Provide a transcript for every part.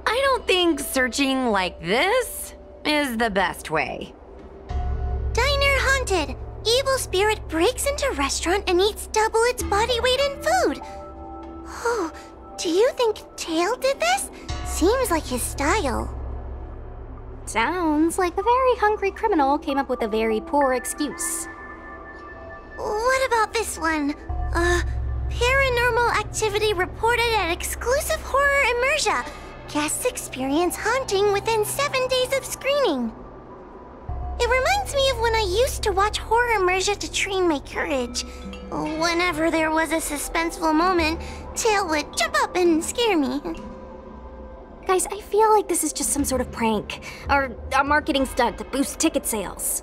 I don't think searching like this is the best way. Diner haunted. Evil spirit breaks into restaurant and eats double its body weight in food. Oh, do you think Tail did this? Seems like his style. Sounds like a very hungry criminal came up with a very poor excuse. What about this one? Paranormal activity reported at exclusive horror immersia. Guests experience haunting within 7 days of screening. It reminds me of when I used to watch horror immersia to train my courage. Whenever there was a suspenseful moment, Tail would jump up and scare me. Guys, I feel like this is just some sort of prank, or a marketing stunt to boost ticket sales.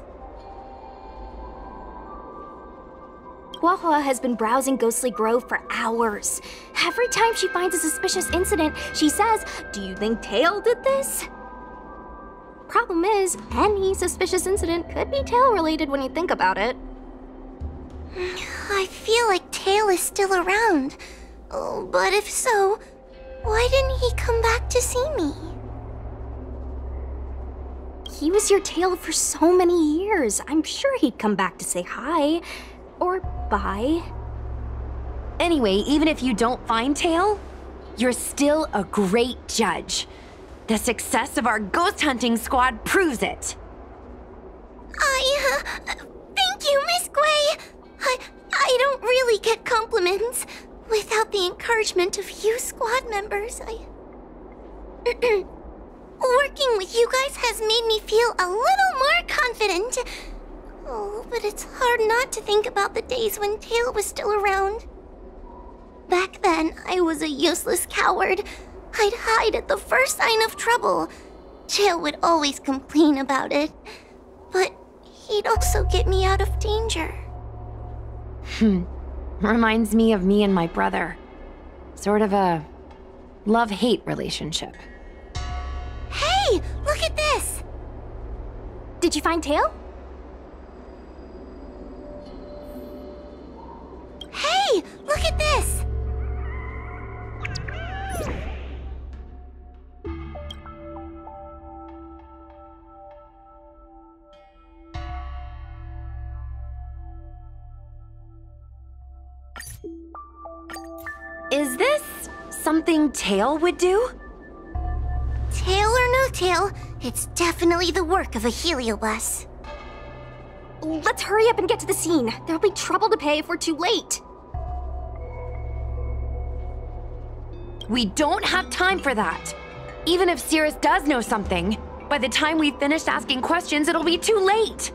Hua has been browsing Ghostly Grove for hours. Every time she finds a suspicious incident, she says, "Do you think Tail did this?" Problem is, any suspicious incident could be Tail-related when you think about it. I feel like Tail is still around. Oh, but if so, why didn't he come back to see me? He was your Tail for so many years. I'm sure he'd come back to say hi. Or bye. Anyway, even if you don't find Tail, you're still a great judge. The success of our ghost hunting squad proves it. Thank you, Miss Gui. I don't really get compliments. Without the encouragement of you squad members, working with you guys has made me feel a little more confident. Oh, but it's hard not to think about the days when Tail was still around. Back then, I was a useless coward. I'd hide at the first sign of trouble. Tail would always complain about it, but he'd also get me out of danger. Reminds me of me and my brother. Sort of a love-hate relationship. Hey, look at this! Did you find Tail? Hey, look at this! Is this something Tail would do? Tail or no tail, it's definitely the work of a heliobus. Let's hurry up and get to the scene. There'll be trouble to pay if we're too late. We don't have time for that. Even if Cirrus does know something, by the time we've finished asking questions, it'll be too late.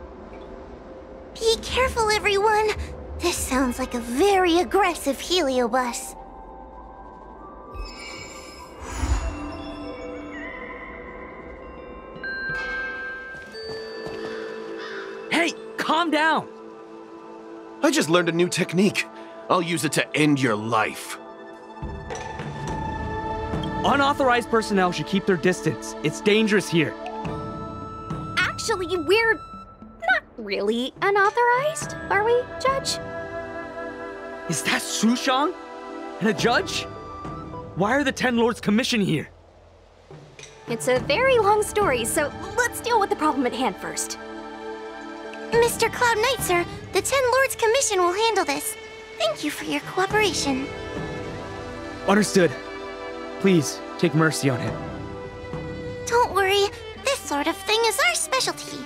Be careful, everyone. This sounds like a very aggressive heliobus. Hey, calm down! I just learned a new technique. I'll use it to end your life. Unauthorized personnel should keep their distance. It's dangerous here. Actually, we're not really unauthorized, are we, Judge? Is that Sushang? And a judge? Why are the Ten Lords commissioned here? It's a very long story, so let's deal with the problem at hand first. Mr. Cloud Knight, sir, the Ten Lords Commission will handle this. Thank you for your cooperation. Understood. Please, take mercy on him. Don't worry, this sort of thing is our specialty.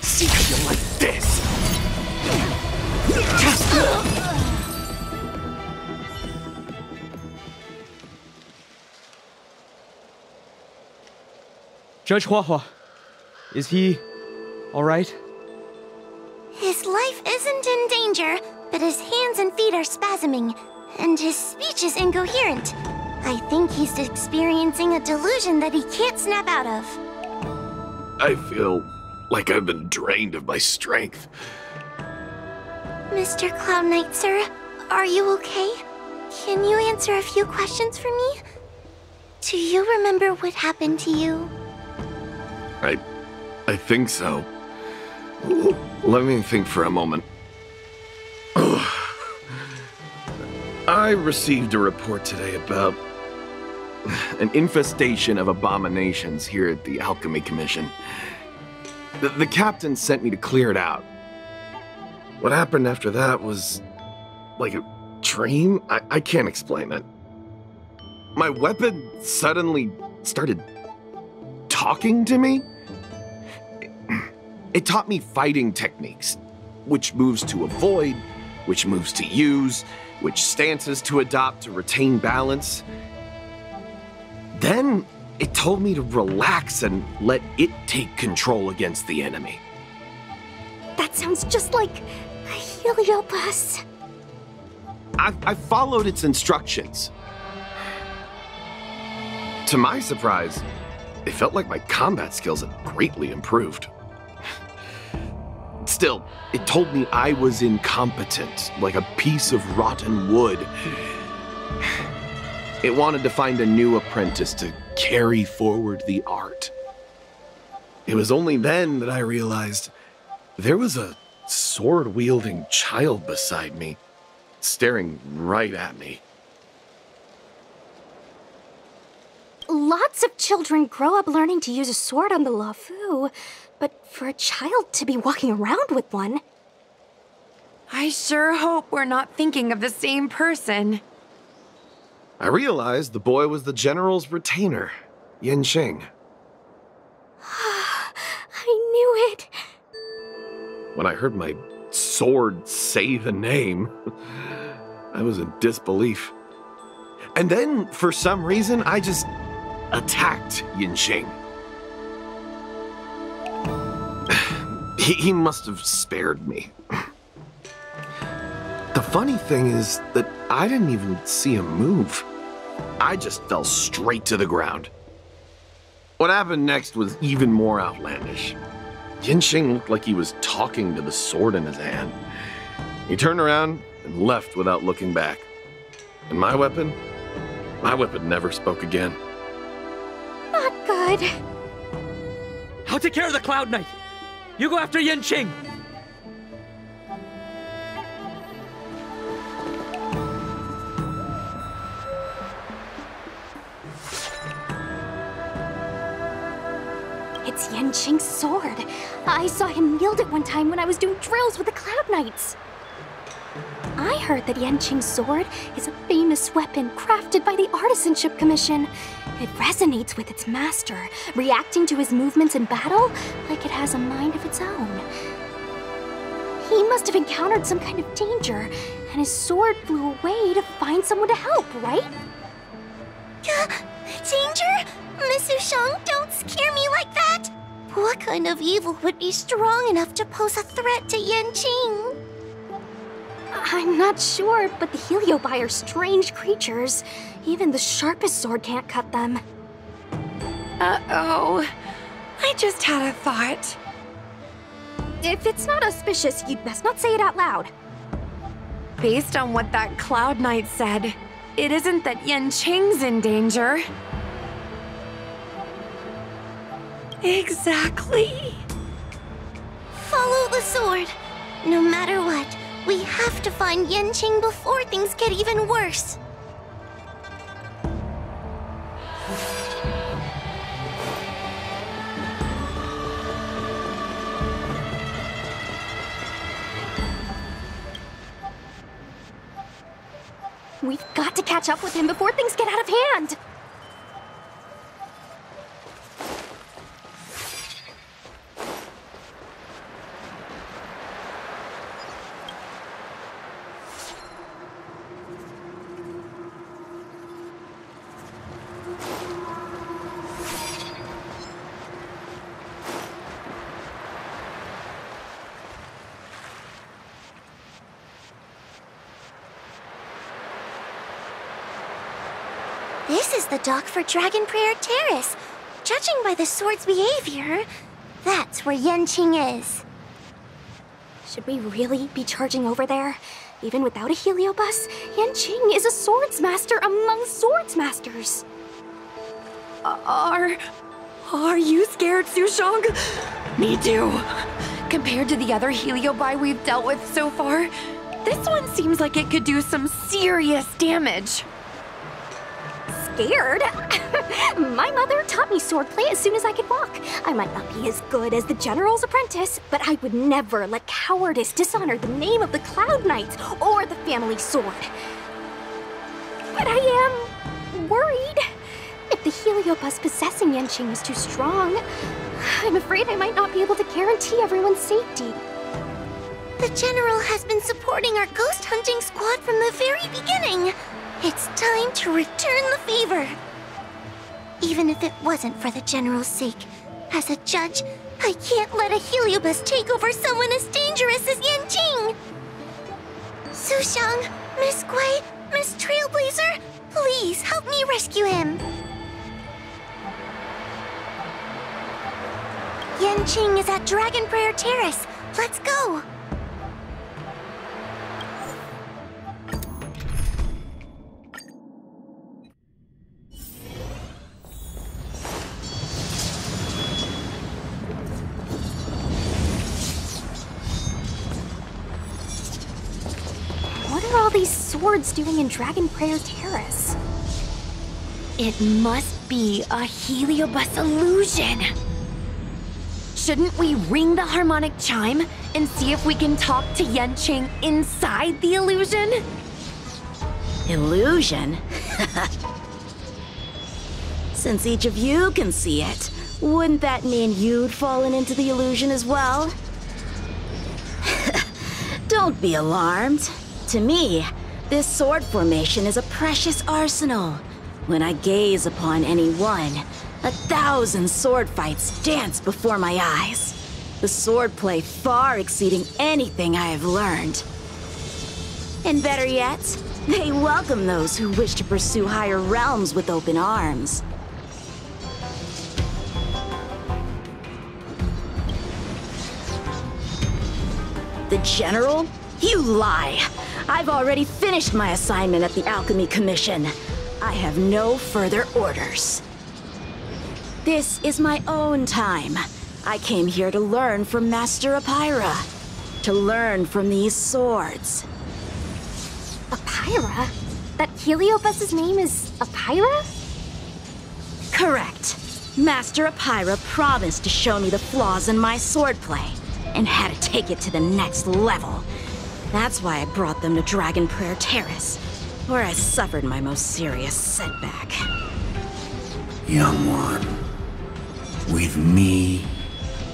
See how you like this! Judge Hua, is he all right? His life isn't in danger, but his hands and feet are spasming, and his speech is incoherent. I think he's experiencing a delusion that he can't snap out of. I feel like I've been drained of my strength. Mr. Cloud Knight, sir, are you okay? Can you answer a few questions for me? Do you remember what happened to you? I think so. Let me think for a moment. I received a report today about an infestation of abominations here at the Alchemy Commission. The captain sent me to clear it out. What happened after that was like a dream? I can't explain it. My weapon suddenly started talking to me. It taught me fighting techniques, which moves to avoid, which moves to use, which stances to adopt to retain balance. Then it told me to relax and let it take control against the enemy. That sounds just like a Heliopus. I followed its instructions. To my surprise, it felt like my combat skills had greatly improved. Still, it told me I was incompetent, like a piece of rotten wood. It wanted to find a new apprentice to carry forward the art. It was only then that I realized there was a sword-wielding child beside me, staring right at me. Lots of children grow up learning to use a sword on the Luofu, but for a child to be walking around with one... I sure hope we're not thinking of the same person. I realized the boy was the general's retainer, Yanqing. I knew it. When I heard my sword say the name, I was in disbelief. And then, for some reason, I just attacked Yanqing. He must have spared me. The funny thing is that I didn't even see him move. I just fell straight to the ground. What happened next was even more outlandish. Yanqing looked like he was talking to the sword in his hand. He turned around and left without looking back. And my weapon never spoke again. Not good. I'll take care of the Cloud Knight. You go after Yanqing. It's Yanqing's sword. I saw him wield it one time when I was doing drills with the Cloud Knights. I heard that Yanqing's sword is a famous weapon crafted by the Artisanship Commission. It resonates with its master, reacting to his movements in battle like it has a mind of its own. He must have encountered some kind of danger, and his sword flew away to find someone to help, right? Danger? Miss Ushang, don't scare me like that! What kind of evil would be strong enough to pose a threat to Yanqing? I'm not sure, but the Heliobi are strange creatures. Even the sharpest sword can't cut them. Uh-oh. I just had a thought. If it's not auspicious, you'd best not say it out loud. Based on what that Cloud Knight said, it isn't that Yanqing's in danger. Exactly. Follow the sword. No matter what, we have to find Yanqing before things get even worse. We've got to catch up with him before things get out of hand. This is the dock for Dragon Prayer Terrace. Judging by the sword's behavior, that's where Yanqing is. Should we really be charging over there? Even without a Heliobus, Yanqing is a swords master among swords masters. Are you scared, Sushong? Me too. Compared to the other Heliobi we've dealt with so far, this one seems like it could do some serious damage. Scared? My mother taught me swordplay as soon as I could walk. I might not be as good as the General's apprentice, but I would never let cowardice dishonor the name of the Cloud Knights or the family sword. But I am worried. If the Heliobus possessing Yanqing was too strong, I'm afraid I might not be able to guarantee everyone's safety. The General has been supporting our ghost hunting squad from the very beginning. It's time to return the favor. Even if it wasn't for the General's sake, as a judge, I can't let a Heliobus take over someone as dangerous as Yanqing. Sushang, Miss Gui, Miss Trailblazer, please help me rescue him. Yanqing is at Dragon Prayer Terrace. Let's go. What are all these swords doing in Dragon Prayer Terrace? It must be a Heliobus illusion. Shouldn't we ring the harmonic chime and see if we can talk to Yanqing inside the illusion? Illusion? Since each of you can see it, wouldn't that mean you'd fallen into the illusion as well? Don't be alarmed. To me, this sword formation is a precious arsenal. When I gaze upon any one, 1,000 sword fights dance before my eyes. The swordplay far exceeding anything I have learned. And better yet, they welcome those who wish to pursue higher realms with open arms. The General? You lie! I've already finished my assignment at the Alchemy Commission. I have no further orders. This is my own time. I came here to learn from Master Apira. To learn from these swords. Apira? That Heliobus's name is Apira? Correct. Master Apira promised to show me the flaws in my swordplay, and had to take it to the next level. That's why I brought them to Dragon Prayer Terrace, where I suffered my most serious setback. Young one, with me,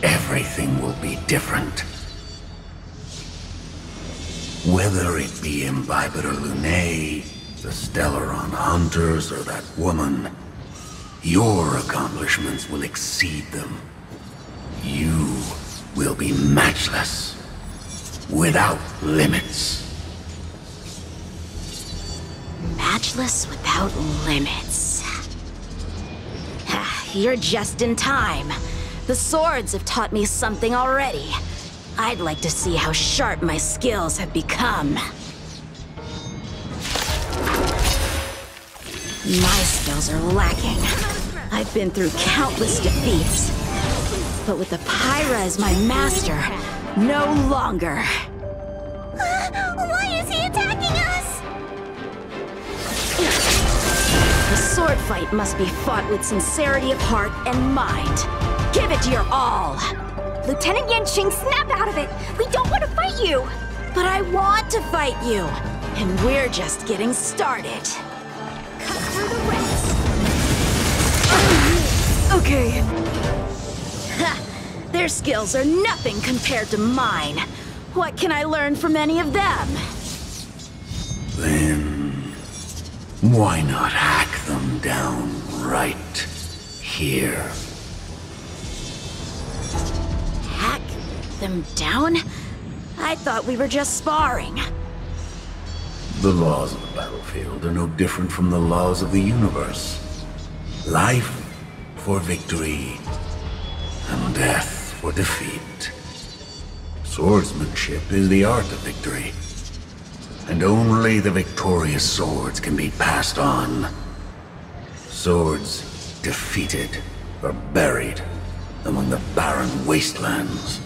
everything will be different. Whether it be Imbibitor Lunae, the Stellaron Hunters, or that woman, your accomplishments will exceed them. You will be matchless, without limits. Matchless without limits. You're just in time. The swords have taught me something already. I'd like to see how sharp my skills have become. My skills are lacking. I've been through countless defeats. But with Apira as my master, no longer. Why is he attacking us? The sword fight must be fought with sincerity of heart and mind. Give it your all. Lieutenant Yanqing, snap out of it! We don't want to fight you! But I want to fight you, and we're just getting started. Cut through the ranks. Okay. Ha! Their skills are nothing compared to mine. What can I learn from any of them? Then, why not hack them down right here? Hack them down? I thought we were just sparring. The laws of the battlefield are no different from the laws of the universe. Life for victory, and death for defeat. Swordsmanship is the art of victory, and only the victorious swords can be passed on. Swords defeated or buried among the barren wastelands.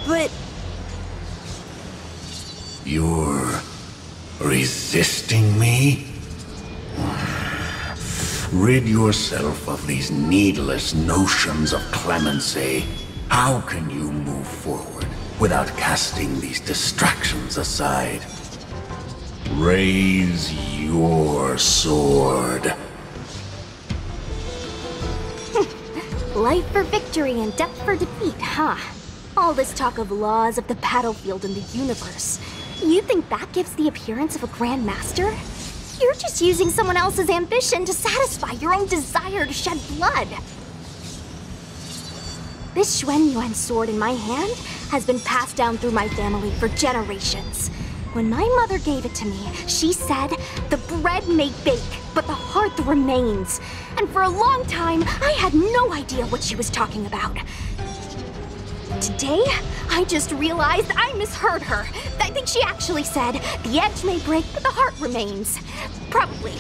But... You're resisting me? Rid yourself of these needless notions of clemency. How can you move forward without casting these distractions aside? Raise your sword. Life for victory and death for defeat, huh? All this talk of laws of the battlefield and the universe. You think that gives the appearance of a Grand Master? You're just using someone else's ambition to satisfy your own desire to shed blood. This Xuanyuan sword in my hand has been passed down through my family for generations. When my mother gave it to me, she said, the bread may bake, but the heart remains. And for a long time, I had no idea what she was talking about. Today, I just realized I misheard her. I think she actually said, the edge may break, but the heart remains. Probably.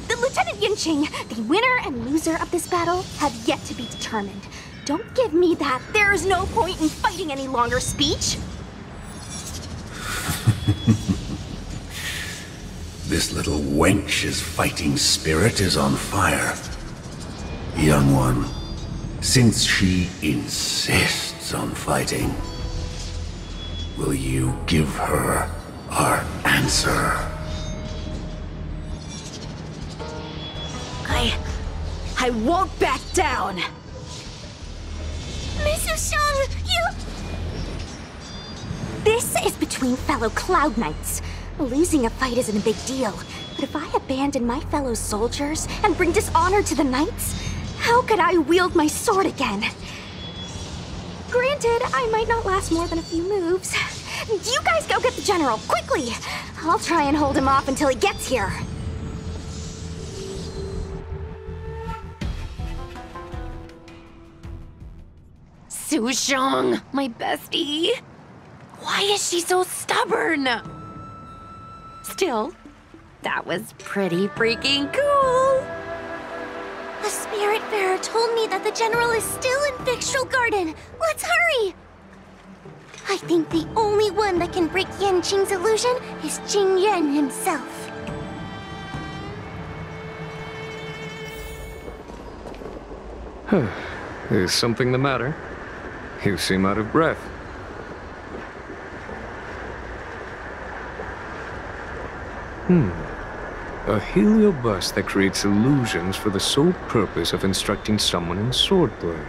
The Lieutenant Yanqing, the winner and loser of this battle, have yet to be determined. Don't give me that "there is no point in fighting any longer" speech. This little wench's fighting spirit is on fire. Young one, since she insists on fighting, will you give her our answer? I won't back down! Miss Sushang, you... This is between fellow Cloud Knights. Losing a fight isn't a big deal, but if I abandon my fellow soldiers and bring dishonor to the Knights, how could I wield my sword again? Granted, I might not last more than a few moves. You guys go get the General, quickly! I'll try and hold him off until he gets here. Sushang, my bestie. Why is she so stubborn? Still, that was pretty freaking cool. A Spiritfarer told me that the General is still in Victral Garden. Let's hurry! I think the only one that can break Yanqing's illusion is Jing Yuan himself. Is something the matter? You seem out of breath. A heliobus that creates illusions for the sole purpose of instructing someone in swordplay.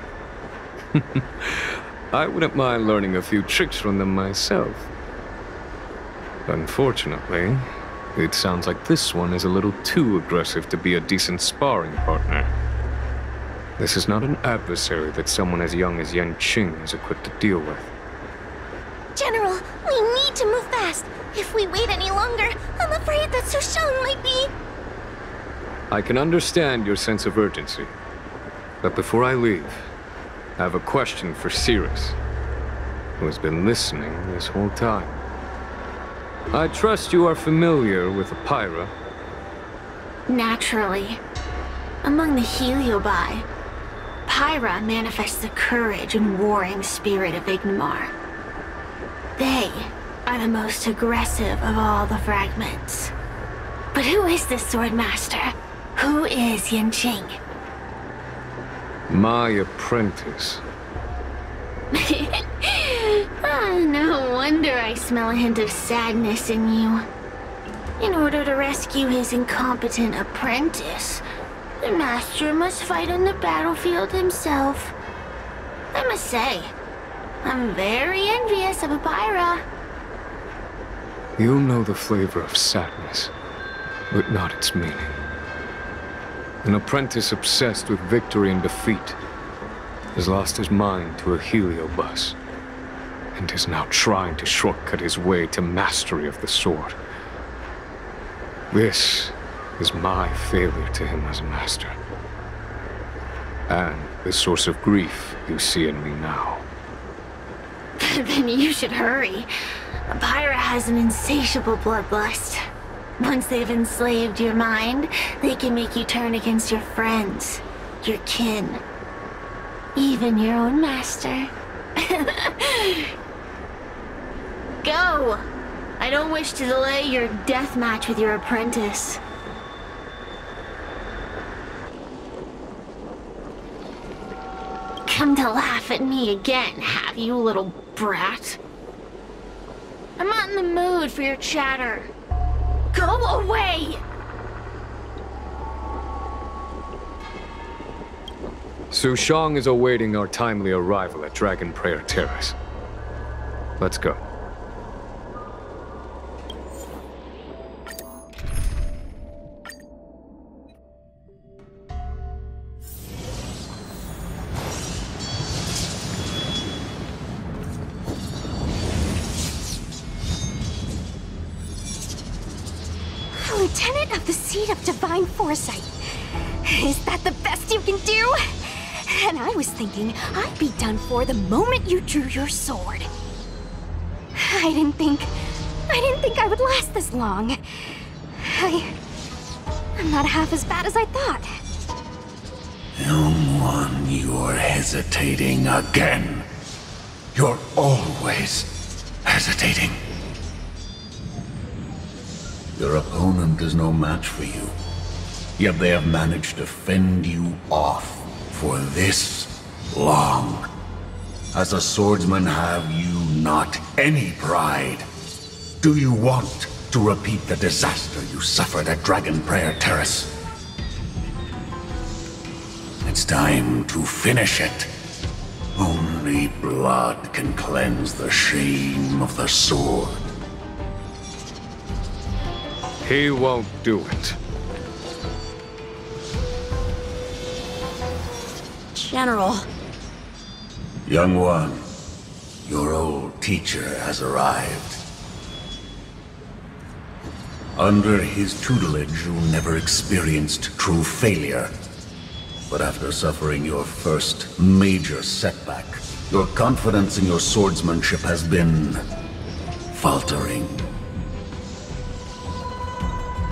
I wouldn't mind learning a few tricks from them myself. Unfortunately, it sounds like this one is a little too aggressive to be a decent sparring partner. This is not an adversary that someone as young as Yanqing is equipped to deal with. General, we need to move fast. If we wait any longer, I'm afraid that Sushang might be... I can understand your sense of urgency. But before I leave, I have a question for Cirrus, who has been listening this whole time. I trust you are familiar with Apira. Naturally. Among the Heliobi, Pyra manifests the courage and warring spirit of Ignomar. They are the most aggressive of all the fragments. But who is this sword master? Who is Yanqing? My apprentice. No wonder I smell a hint of sadness in you. In order to rescue his incompetent apprentice, the master must fight on the battlefield himself. I must say, I'm very envious of Apira. You know the flavor of sadness, but not its meaning. An apprentice obsessed with victory and defeat has lost his mind to a heliobus, and is now trying to shortcut his way to mastery of the sword. This is my failure to him as a master, and the source of grief you see in me now. Then you should hurry. Apira has an insatiable bloodlust. Once they've enslaved your mind, they can make you turn against your friends, your kin, even your own master. Go! I don't wish to delay your death match with your apprentice. Come to laugh at me again, have you, little brat? I'm not in the mood for your chatter. Go away! Sushang is awaiting our timely arrival at Dragon Prayer Terrace. Let's go. Lieutenant of the Seat of Divine Foresight. Is that the best you can do? And I was thinking I'd be done for the moment you drew your sword. I didn't think I would last this long. I'm not half as bad as I thought. Young one, you're hesitating again. You're always hesitating. Your opponent is no match for you, yet they have managed to fend you off for this long. As a swordsman, have you not any pride? Do you want to repeat the disaster you suffered at Dragon Prayer Terrace? It's time to finish it. Only blood can cleanse the shame of the sword. He won't do it. General. Young one, your old teacher has arrived. Under his tutelage, you never experienced true failure. But after suffering your first major setback, your confidence in your swordsmanship has been faltering.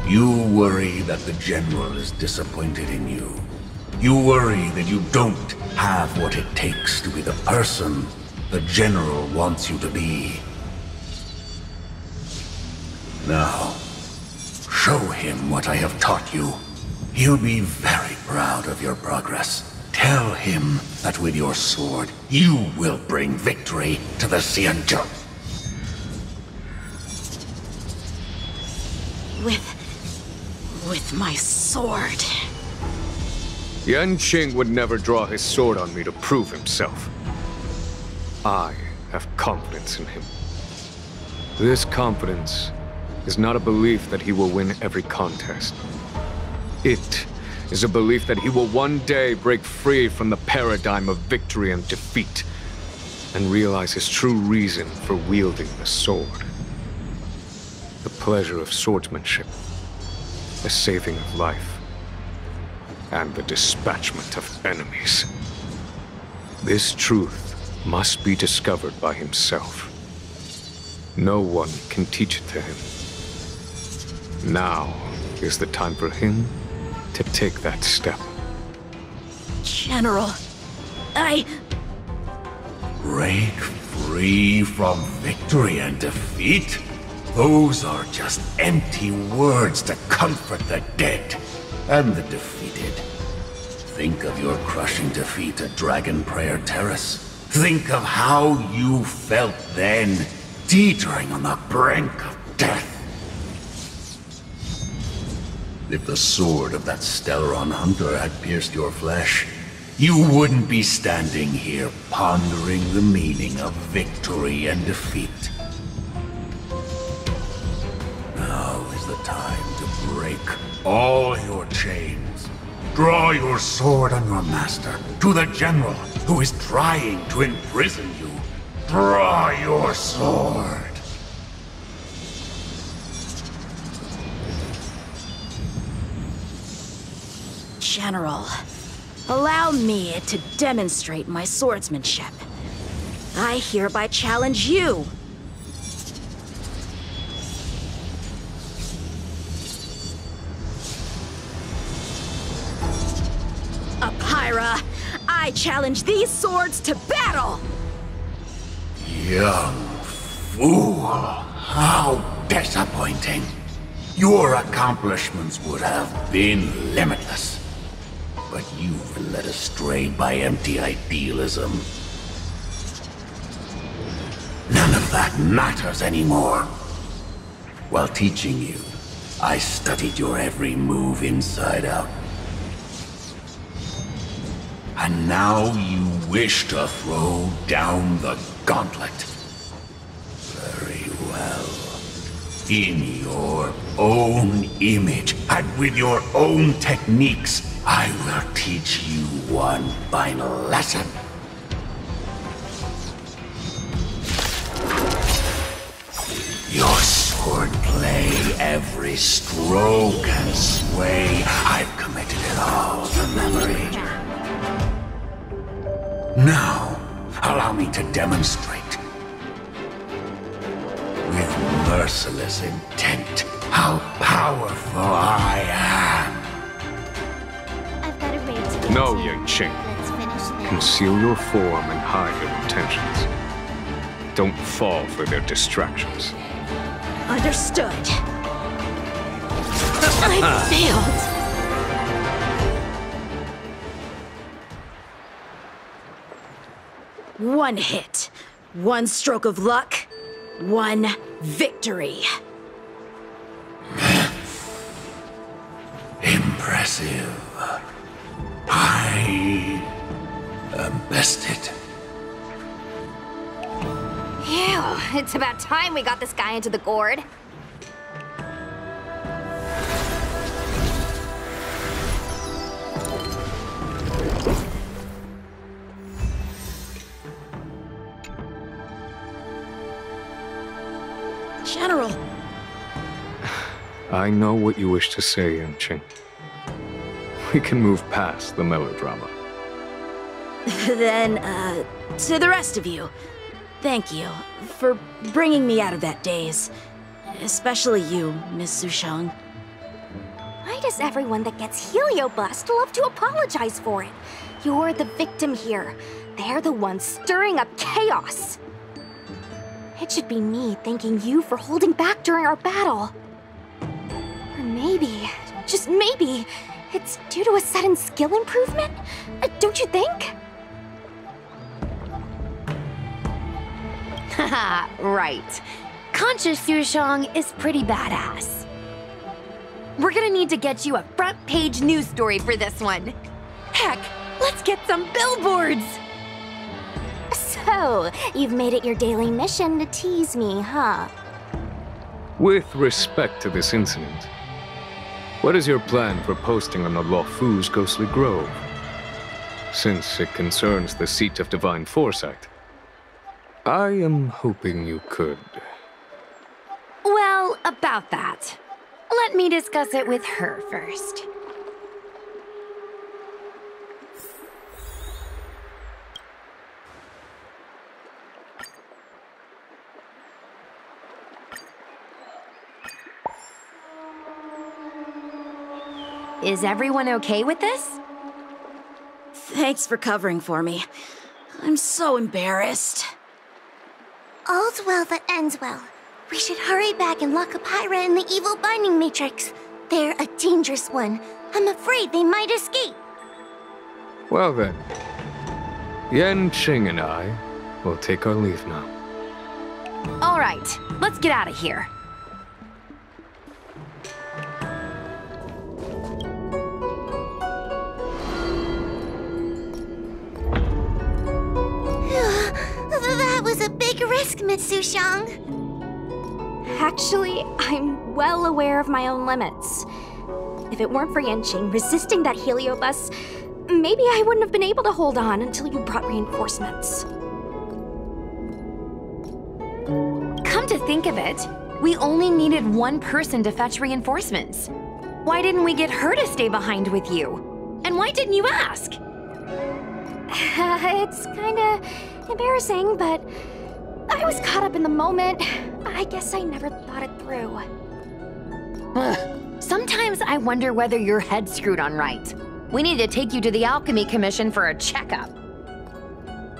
You worry that the General is disappointed in you. You worry that you don't have what it takes to be the person the General wants you to be. Now, show him what I have taught you. He'll be very proud of your progress. Tell him that with your sword, you will bring victory to the Xianzhou. With my sword. Yanqing would never draw his sword on me to prove himself. I have confidence in him. This confidence is not a belief that he will win every contest. It is a belief that he will one day break free from the paradigm of victory and defeat, and realize his true reason for wielding the sword. The pleasure of swordsmanship, the saving of life, and the dispatchment of enemies. This truth must be discovered by himself. No one can teach it to him. Now is the time for him to take that step. General, Break free from victory and defeat? Those are just empty words to comfort the dead and the defeated. Think of your crushing defeat at Dragon Prayer Terrace. Think of how you felt then, teetering on the brink of death. If the sword of that Stellaron hunter had pierced your flesh, you wouldn't be standing here pondering the meaning of victory and defeat. Now is the time to break all your chains. Draw your sword on your master, to the General who is trying to imprison you. Draw your sword. General, allow me to demonstrate my swordsmanship. I hereby challenge you. Pyra! I challenge these swords to battle! Young fool! How disappointing! Your accomplishments would have been limitless. But you've been led astray by empty idealism. None of that matters anymore. While teaching you, I studied your every move inside out. And now you wish to throw down the gauntlet. Very well. In your own image, and with your own techniques, I will teach you one final lesson. Your swordplay, every stroke and sway, I've committed it all to memory. Now, allow me to demonstrate. With merciless intent, how powerful I am. I've got a raid to get No, to. Yanqing. Let's finish now. Conceal your form and hide your intentions. Don't fall for their distractions. Understood. I failed. One hit, one stroke of luck, one victory. Impressive. I am bested. Ew, it's about time we got this guy into the gourd. General. I know what you wish to say, Yanqing. We can move past the melodrama. Then, to the rest of you, thank you for bringing me out of that daze. Especially you, Miss Sushang. Why does everyone that gets heliobust love to apologize for it? You're the victim here. They're the ones stirring up chaos. It should be me thanking you for holding back during our battle. Or maybe, just maybe, it's due to a sudden skill improvement? Don't you think? Haha, right. Conscious Sushang is pretty badass. We're gonna need to get you a front-page news story for this one. Heck, let's get some billboards! So, you've made it your daily mission to tease me, huh? With respect to this incident, what is your plan for posting on the Luofu's Ghostly Grove? Since it concerns the seat of divine foresight, I am hoping you could. Well, about that. Let me discuss it with her first. Is everyone okay with this? Thanks for covering for me. I'm so embarrassed. All's well that ends well. We should hurry back and lock up Pyra in the evil binding matrix. They're a dangerous one. I'm afraid they might escape. Well then, Yanqing and I will take our leave now. All right, let's get out of here. That was a big risk, Miss Sushang. Actually, I'm well aware of my own limits. If it weren't for Yanqing resisting that heliobus, maybe I wouldn't have been able to hold on until you brought reinforcements. Come to think of it, we only needed one person to fetch reinforcements. Why didn't we get her to stay behind with you? And why didn't you ask? It's kinda embarrassing, but I was caught up in the moment. I guess I never thought it through. Ugh. Sometimes I wonder whether your head's screwed on right. We need to take you to the Alchemy Commission for a checkup.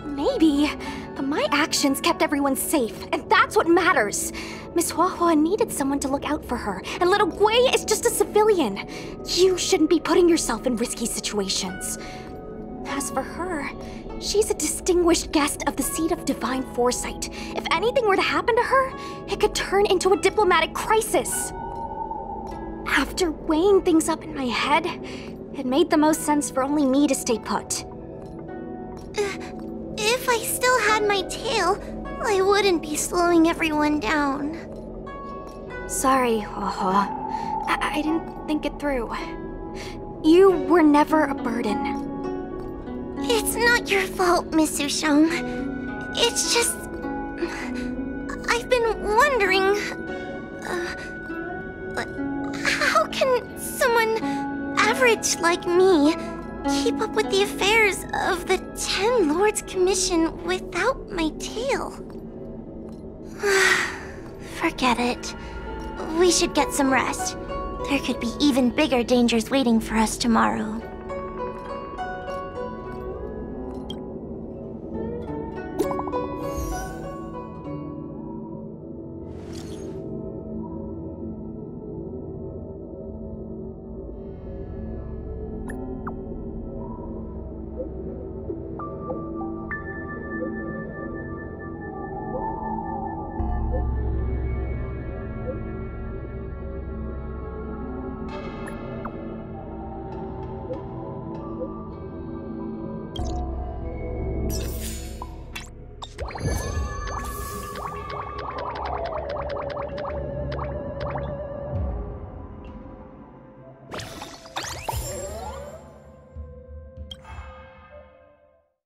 Maybe, but my actions kept everyone safe, and that's what matters. Miss Huahua needed someone to look out for her, and little Gui is just a civilian. You shouldn't be putting yourself in risky situations. As for her, she's a distinguished guest of the Seat of Divine Foresight. If anything were to happen to her, it could turn into a diplomatic crisis. After weighing things up in my head, it made the most sense for only me to stay put. If I still had my tail, I wouldn't be slowing everyone down. Sorry, Huahua. I didn't think it through. You were never a burden. It's not your fault, Miss Sushang. It's just... I've been wondering... how can someone average like me keep up with the affairs of the 10 Lords Commission without my tail? Forget it. We should get some rest. There could be even bigger dangers waiting for us tomorrow.